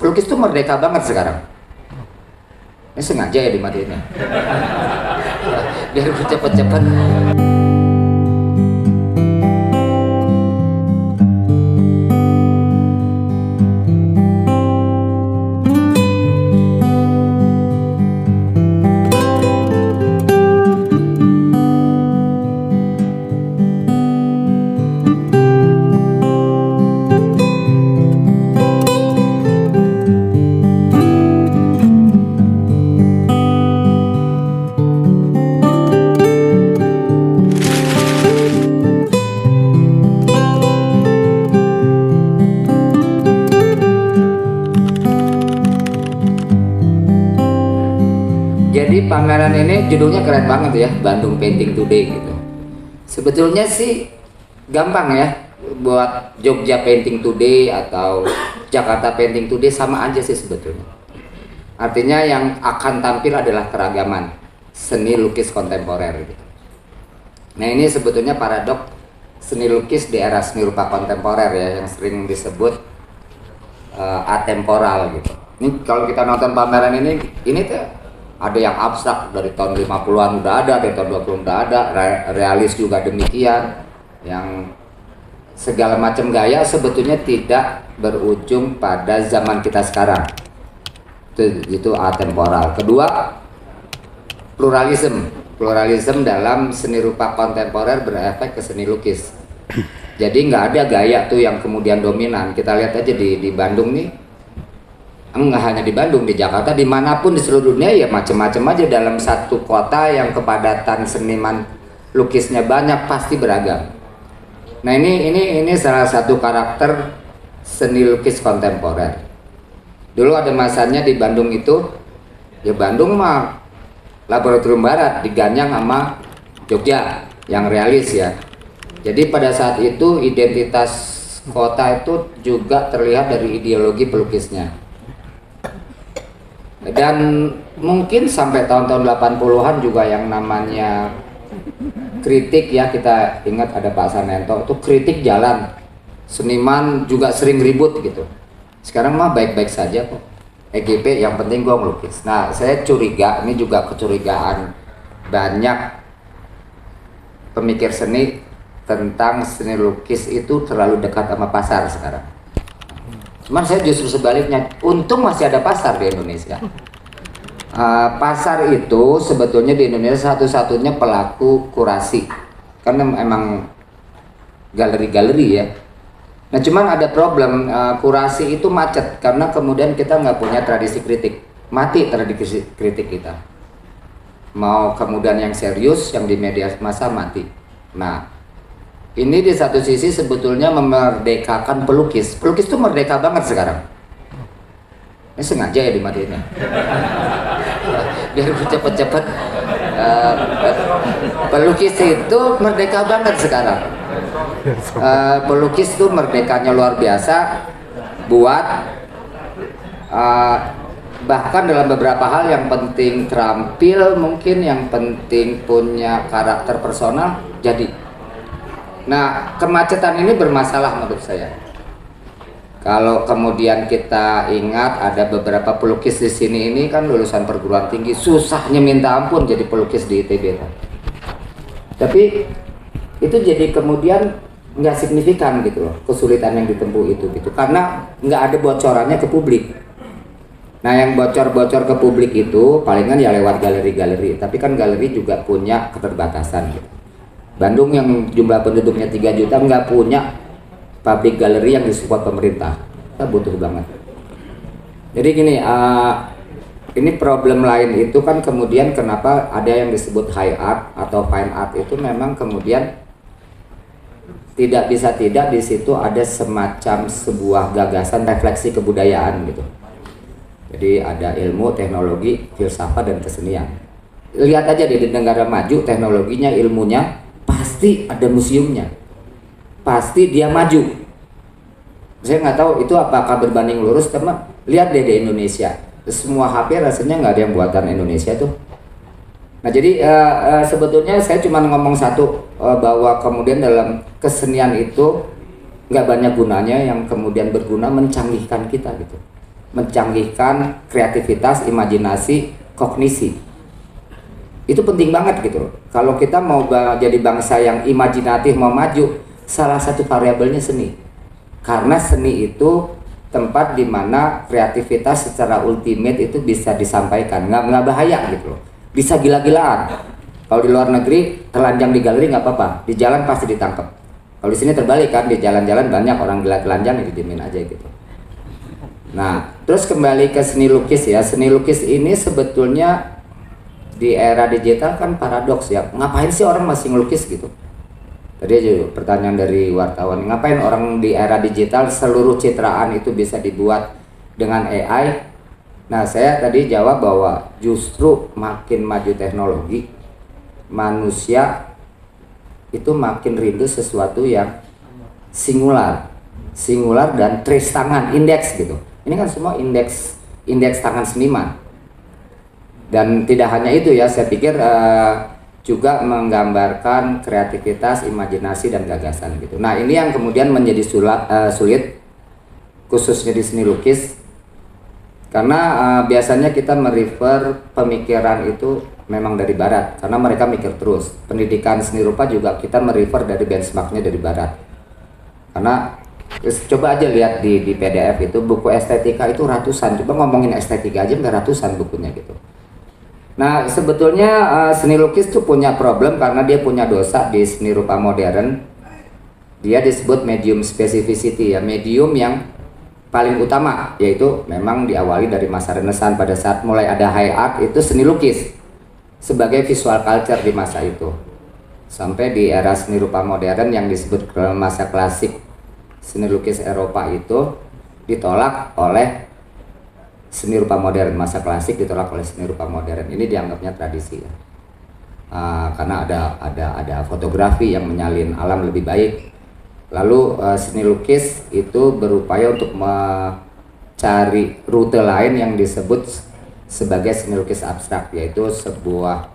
pelukis tuh merdeka banget sekarang. Ini sengaja ya dimatiin ya. Biar gue cepet-cepet. Jadi pameran ini judulnya keren banget ya, Bandung Painting Today gitu. Sebetulnya sih gampang ya, buat Jogja Painting Today atau Jakarta Painting Today sama aja sih sebetulnya. Artinya yang akan tampil adalah keragaman seni lukis kontemporer gitu. Nah ini sebetulnya paradok seni lukis di era seni rupa kontemporer ya, yang sering disebut atemporal gitu. Ini kalau kita nonton pameran ini tuh ada yang abstrak dari tahun 50-an udah ada, dari tahun 20 udah ada, realis juga demikian, yang segala macam gaya sebetulnya tidak berujung pada zaman kita sekarang. Itu atemporal. Kedua, pluralisme dalam seni rupa kontemporer berefek ke seni lukis. Jadi nggak ada gaya tuh yang kemudian dominan. Kita lihat aja di Bandung nih, nggak hanya di Bandung, di Jakarta, dimanapun di seluruh dunia ya macam-macam aja. Dalam satu kota yang kepadatan seniman lukisnya banyak, pasti beragam. Nah ini salah satu karakter seni lukis kontemporer. Dulu ada masanya di Bandung itu, ya Bandung mah laboratorium barat diganyang sama Jogja yang realis ya. Jadi pada saat itu identitas kota itu juga terlihat dari ideologi pelukisnya. Dan mungkin sampai tahun-tahun 80-an juga yang namanya kritik ya, kita ingat ada Pak Sanento itu kritik jalan, seniman juga sering ribut gitu. Sekarang mah baik-baik saja kok, EGP yang penting gua melukis. Nah saya curiga, ini juga kecurigaan banyak pemikir seni tentang seni lukis itu terlalu dekat sama pasar sekarang. Cuman saya justru sebaliknya, untung masih ada pasar di Indonesia. Pasar itu sebetulnya di Indonesia satu-satunya pelaku kurasi, karena emang galeri-galeri ya. Nah cuman ada problem, kurasi itu macet karena kemudian kita nggak punya tradisi kritik, mati tradisi kritik kita. Mau kemudian yang serius, yang di media massa mati. Nah ini di satu sisi sebetulnya memerdekakan pelukis. Pelukis itu merdeka banget sekarang. Ini sengaja ya dimatiin ya. Biar gue cepet-cepet. Pelukis itu merdeka banget sekarang. Pelukis itu merdekanya luar biasa. Buat bahkan dalam beberapa hal yang penting terampil, mungkin yang penting punya karakter personal, jadi. Nah, kemacetan ini bermasalah menurut saya. Kalau kemudian kita ingat ada beberapa pelukis di sini ini kan lulusan perguruan tinggi, susahnya minta ampun jadi pelukis di ITB. Tapi itu jadi kemudian nggak signifikan gitu loh, kesulitan yang ditempuh itu gitu, karena nggak ada bocorannya ke publik. Nah, yang bocor-bocor ke publik itu palingan ya lewat galeri-galeri, tapi kan galeri juga punya keterbatasan gitu. Bandung yang jumlah penduduknya 3 juta nggak punya pabrik galeri yang disupport pemerintah. Kita butuh banget. Jadi gini, ini problem lain itu kan kemudian kenapa ada yang disebut high art atau fine art itu memang kemudian tidak bisa tidak di situ ada semacam sebuah gagasan refleksi kebudayaan gitu. Jadi ada ilmu, teknologi, filsafat dan kesenian. Lihat aja di negara maju teknologinya, ilmunya pasti ada museumnya, pasti dia maju. Saya nggak tahu itu apakah berbanding lurus, teman. Lihat deh di Indonesia, semua HP rasanya nggak ada yang buatan Indonesia tuh. Nah jadi sebetulnya saya cuma ngomong satu, bahwa kemudian dalam kesenian itu nggak banyak gunanya, yang kemudian berguna mencanggihkan kita gitu. mencanggihkan kreativitas, imajinasi, kognisi. Itu penting banget gitu. Kalau kita mau jadi bangsa yang imajinatif, mau maju, salah satu variabelnya seni. Karena seni itu tempat di mana kreativitas secara ultimate itu bisa disampaikan, nggak bahaya gitu loh. Bisa gila-gilaan. Kalau di luar negeri telanjang di galeri nggak apa-apa, di jalan pasti ditangkap. Kalau di sini terbalik kan, di jalan-jalan banyak orang gila telanjang, didiemin aja gitu. Nah, terus kembali ke seni lukis ya. Seni lukis ini sebetulnya di era digital kan paradoks ya. Ngapain sih orang masih ngelukis gitu? Tadi aja pertanyaan dari wartawan, ngapain orang di era digital seluruh citraan itu bisa dibuat dengan AI? Nah, saya tadi jawab bahwa justru makin maju teknologi, manusia itu makin rindu sesuatu yang singular dan trace tangan, indeks gitu. Ini kan semua indeks tangan seniman. Dan tidak hanya itu ya, saya pikir juga menggambarkan kreativitas, imajinasi dan gagasan gitu. Nah, ini yang kemudian menjadi sulit khususnya di seni lukis. Karena biasanya kita merefer pemikiran itu memang dari barat, karena mereka mikir terus. Pendidikan seni rupa juga kita merefer dari benchmarknya dari barat. Karena coba aja lihat di PDF itu buku estetika itu ratusan. Coba ngomongin estetika aja nggak ratusan bukunya gitu. Nah, sebetulnya seni lukis tuh punya problem karena dia punya dosa di seni rupa modern. Dia disebut medium specificity ya, medium yang paling utama, yaitu memang diawali dari masa Renaissance. Pada saat mulai ada high art itu seni lukis sebagai visual culture di masa itu, sampai di era seni rupa modern yang disebut masa klasik seni lukis Eropa itu ditolak oleh seni rupa modern. Masa klasik ditolak oleh seni rupa modern. Ini dianggapnya tradisi ya. Karena ada fotografi yang menyalin alam lebih baik. Lalu seni lukis itu berupaya untuk mencari rute lain yang disebut sebagai seni lukis abstrak, yaitu sebuah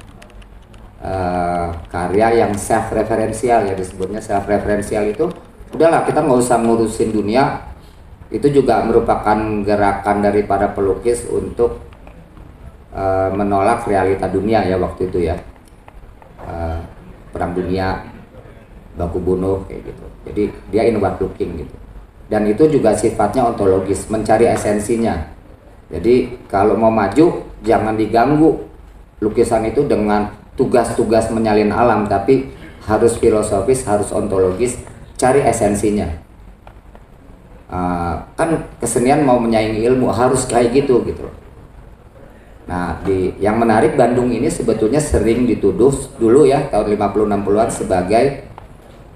karya yang self referensial ya, disebutnya self referensial. Itu udahlah, kita nggak usah ngurusin dunia. Itu juga merupakan gerakan dari para pelukis untuk menolak realita dunia ya waktu itu ya, perang dunia, baku bunuh kayak gitu. Jadi dia inward looking gitu, dan itu juga sifatnya ontologis, mencari esensinya. Jadi kalau mau maju jangan diganggu lukisan itu dengan tugas-tugas menyalin alam, tapi harus filosofis, harus ontologis, cari esensinya. Kan kesenian mau menyaingi ilmu harus kayak gitu gitu. Nah, yang menarik, Bandung ini sebetulnya sering dituduh dulu ya tahun 50-60-an sebagai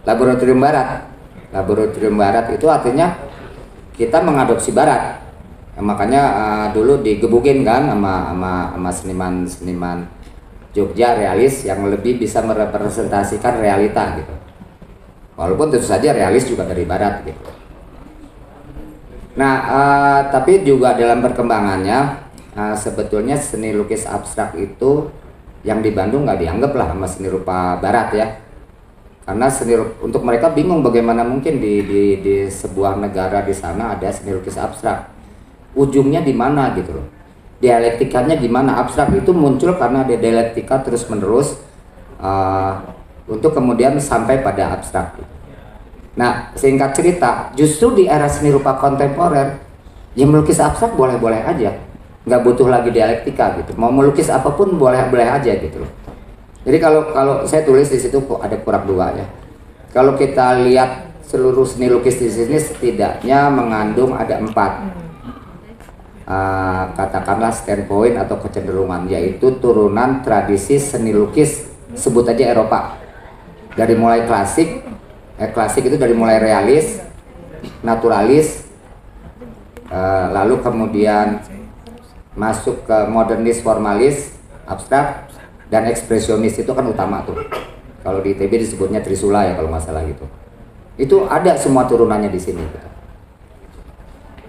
laboratorium barat. Laboratorium barat itu artinya kita mengadopsi barat. Makanya dulu digebukin kan sama seniman Jogja realis yang lebih bisa merepresentasikan realita gitu. Walaupun tentu saja realis juga dari barat gitu. Nah, tapi juga dalam perkembangannya sebetulnya seni lukis abstrak itu yang di Bandung nggak dianggap lah sama seni rupa barat ya. Karena untuk mereka bingung bagaimana mungkin di sebuah negara di sana ada seni lukis abstrak. Ujungnya di mana gitu loh, dialektikanya di mana. Abstrak itu muncul karena ada dialektika terus menerus untuk kemudian sampai pada abstrak. Nah, singkat cerita, justru di era seni rupa kontemporer yang melukis abstrak boleh-boleh aja, nggak butuh lagi dialektika gitu. Mau melukis apapun boleh-boleh aja gitu loh. Jadi kalau saya tulis di situ kok ada kurang dua ya. Kalau kita lihat seluruh seni lukis di sini setidaknya mengandung ada 4. Katakanlah standpoint atau kecenderungan, yaitu turunan tradisi seni lukis sebut aja Eropa, dari mulai klasik itu dari mulai realis, naturalis, lalu kemudian masuk ke modernis, formalis, abstrak, dan ekspresionis. Itu kan utama tuh. Kalau di ITB disebutnya Trisula ya kalau nggak salah gitu. Itu ada semua turunannya di sini gitu.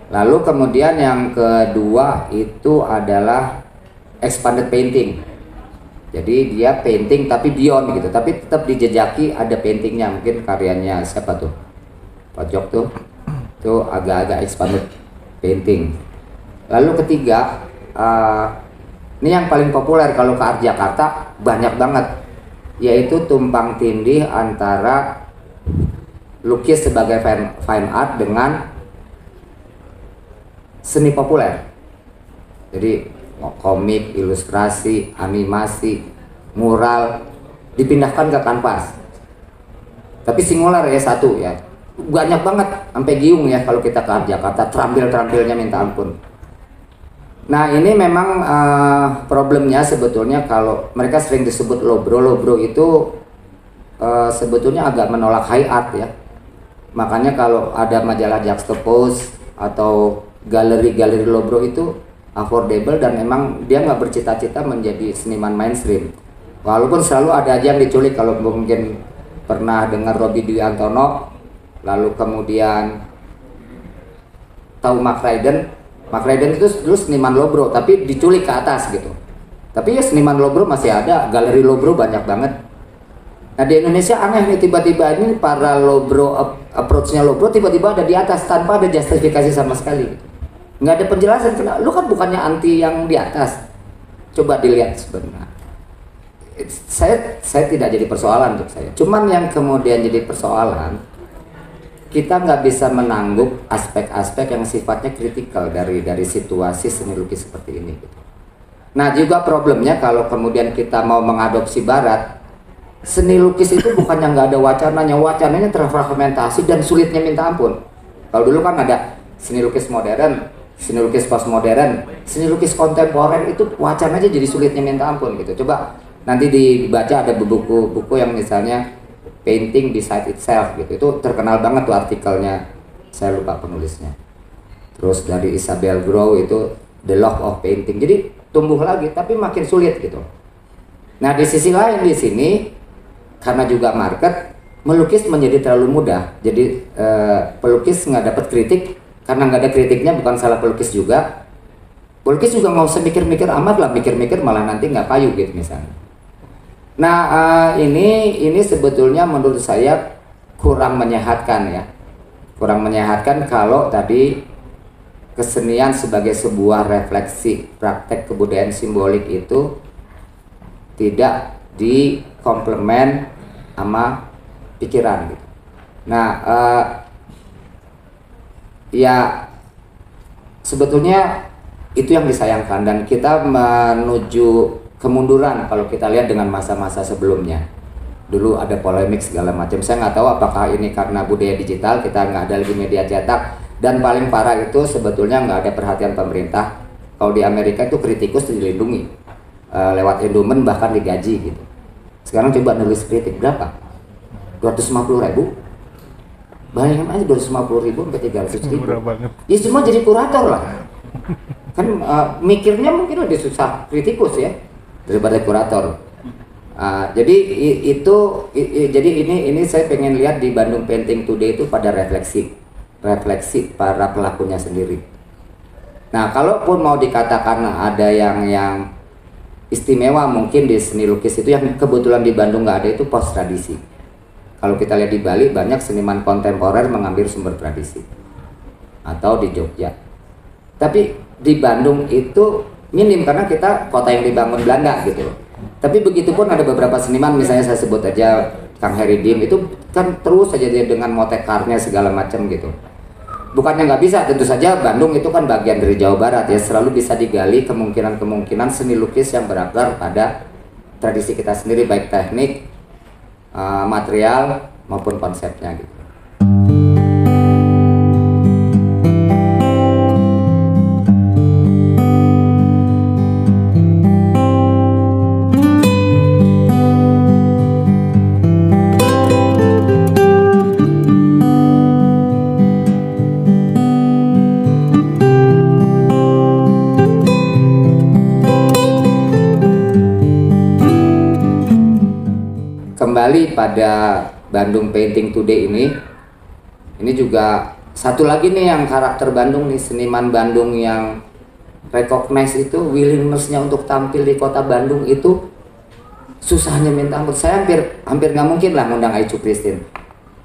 Lalu kemudian yang kedua itu adalah expanded painting. Jadi dia painting tapi beyond gitu, tapi tetap dijejaki ada paintingnya. Mungkin karyanya siapa tuh? Pojok tuh agak-agak expanded painting. Lalu ketiga, ini yang paling populer kalau ke Art Jakarta banyak banget, yaitu tumpang tindih antara lukis sebagai fine art dengan seni populer. Jadi komik, ilustrasi, animasi, mural dipindahkan ke kanvas. Tapi singular ya, satu ya. Banyak banget, sampai giung ya kalau kita ke Art Jakarta, terampil-terampilnya minta ampun. Nah ini memang problemnya sebetulnya kalau mereka sering disebut lobro. Lobro itu sebetulnya agak menolak high art ya. Makanya kalau ada majalah Juxtapose atau galeri-galeri lobro itu affordable dan memang dia nggak bercita-cita menjadi seniman mainstream. Walaupun selalu ada aja yang diculik, kalau mungkin pernah dengar Robby Dwi Antono, lalu kemudian tahu Mark Ryden. Mark Ryden itu dulu seniman lobro tapi diculik ke atas gitu. Tapi ya seniman lobro masih ada, galeri lobro banyak banget. Nah di Indonesia aneh nih, tiba-tiba ini para lobro, approach-nya lobro tiba-tiba ada di atas tanpa ada justifikasi sama sekali. Nggak ada penjelasan, lu kan bukannya anti yang di atas. Coba dilihat sebenarnya. Saya tidak jadi persoalan untuk saya. Cuman yang kemudian jadi persoalan, kita nggak bisa menangguk aspek-aspek yang sifatnya kritikal dari situasi seni lukis seperti ini. Nah juga problemnya kalau kemudian kita mau mengadopsi barat, seni lukis itu bukannya nggak ada wacananya terfragmentasi dan sulitnya minta ampun. Kalau dulu kan ada seni lukis modern, seni lukis postmodern, seni lukis kontemporer, itu wacananya jadi sulitnya minta ampun gitu. Coba nanti dibaca, ada buku-buku yang misalnya Painting Beside Itself gitu, itu terkenal banget tuh artikelnya, saya lupa penulisnya. Terus dari Isabel Grow itu The Love of Painting, jadi tumbuh lagi tapi makin sulit gitu. Nah di sisi lain di sini karena juga market, melukis menjadi terlalu mudah, jadi pelukis nggak dapat kritik. Karena nggak ada kritiknya bukan salah pelukis juga. Pelukis juga nggak usah mikir-mikir amat lah, mikir-mikir malah nanti nggak payu gitu misalnya. Nah ini sebetulnya menurut saya kurang menyehatkan ya, kurang menyehatkan kalau tadi kesenian sebagai sebuah refleksi praktek kebudayaan simbolik itu tidak dikomplement sama pikiran gitu. Nah ya sebetulnya itu yang disayangkan, dan kita menuju kemunduran kalau kita lihat dengan masa-masa sebelumnya. Dulu ada polemik segala macam, saya nggak tahu apakah ini karena budaya digital, kita nggak ada lagi media cetak, dan paling parah itu sebetulnya nggak ada perhatian pemerintah. Kalau di Amerika itu kritikus dilindungi lewat endowment, bahkan digaji gitu. Sekarang coba nulis kritik berapa? 250.000? Bayangin aja 250.000 sampai 300.000. Ya semua jadi kurator lah. Kan mikirnya mungkin lebih susah kritikus ya daripada kurator. Jadi jadi ini saya pengen lihat di Bandung Painting Today itu pada refleksi para pelakunya sendiri. Nah kalaupun mau dikatakan ada yang istimewa mungkin di seni lukis itu, yang kebetulan di Bandung nggak ada, itu post tradisi. Kalau kita lihat di Bali banyak seniman kontemporer mengambil sumber tradisi, atau di Jogja. Tapi di Bandung itu minim karena kita kota yang dibangun Belanda gitu. Tapi begitu pun ada beberapa seniman, misalnya saya sebut aja Kang Heri Dim, itu kan terus saja dia dengan motekarnya segala macam gitu. Bukannya nggak bisa, tentu saja Bandung itu kan bagian dari Jawa Barat ya, selalu bisa digali kemungkinan seni lukis yang berakar pada tradisi kita sendiri, baik teknik, material maupun konsepnya gitu. Kembali pada Bandung Painting Today ini juga satu lagi nih yang karakter Bandung nih, seniman Bandung yang recognize itu willingness-nya untuk tampil di kota Bandung itu susahnya minta ampun. Saya hampir nggak mungkin lah ngundang Aicu Christine.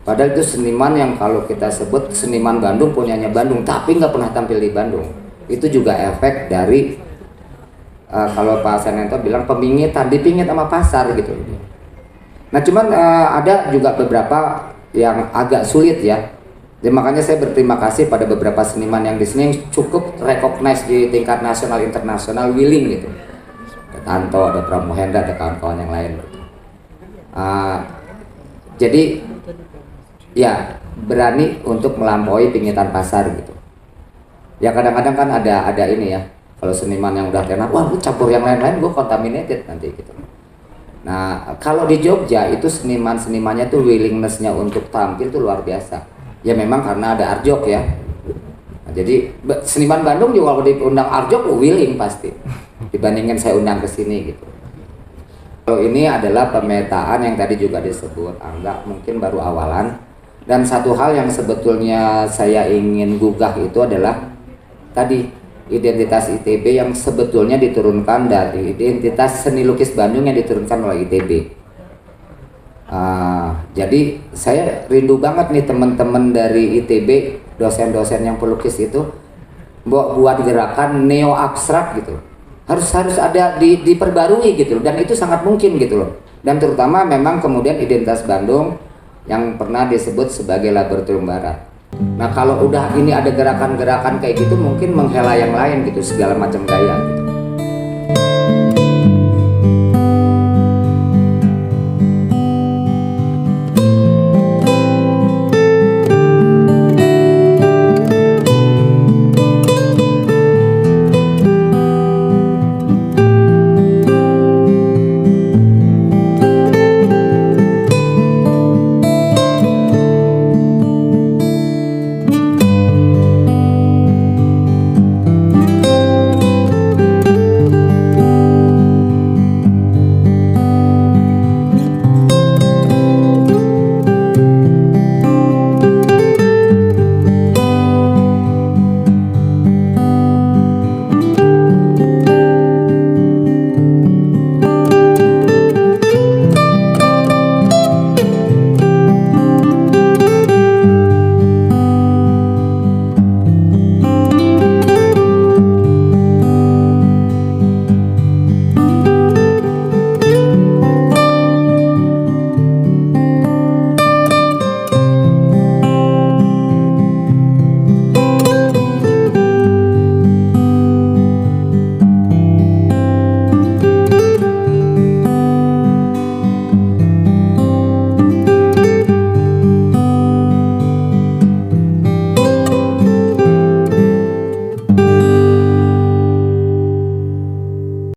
Padahal itu seniman yang kalau kita sebut seniman Bandung, punyanya Bandung, tapi nggak pernah tampil di Bandung. Itu juga efek dari kalau Pak Senento bilang pemingitan, dipingit sama pasar gitu. Nah cuman ada juga beberapa yang agak sulit ya. Jadi makanya saya berterima kasih pada beberapa seniman yang di sini yang cukup recognize di tingkat nasional internasional, willing gitu. Ada Tanto, ada Pramuhendra, ada kawan-kawan yang lain. Gitu. Jadi ya berani untuk melampaui pingitan pasar gitu. Ya kadang-kadang kan ada ini ya. Kalau seniman yang udah tenar, wah lu campur yang lain-lain, gue contaminated nanti gitu. Nah kalau di Jogja itu seniman-senimannya tuh willingness-nya untuk tampil tuh luar biasa. Ya memang karena ada Arjok ya. Nah, jadi seniman Bandung juga kalau diundang Arjok willing pasti. Dibandingin saya undang ke sini gitu. Kalau ini adalah pemetaan yang tadi juga disebut Angga, mungkin baru awalan. Dan satu hal yang sebetulnya saya ingin gugah itu adalah tadi identitas ITB yang sebetulnya diturunkan dari identitas seni lukis Bandung yang diturunkan oleh ITB. Jadi saya rindu banget nih teman-teman dari ITB, dosen-dosen yang pelukis itu buat gerakan neo abstrak gitu. Harus ada diperbarui gitu loh, dan itu sangat mungkin gitu loh. Dan terutama memang kemudian identitas Bandung yang pernah disebut sebagai laboratorium barat. Nah kalau udah ini ada gerakan-gerakan kayak gitu mungkin menghela yang lain gitu, segala macam gaya gitu.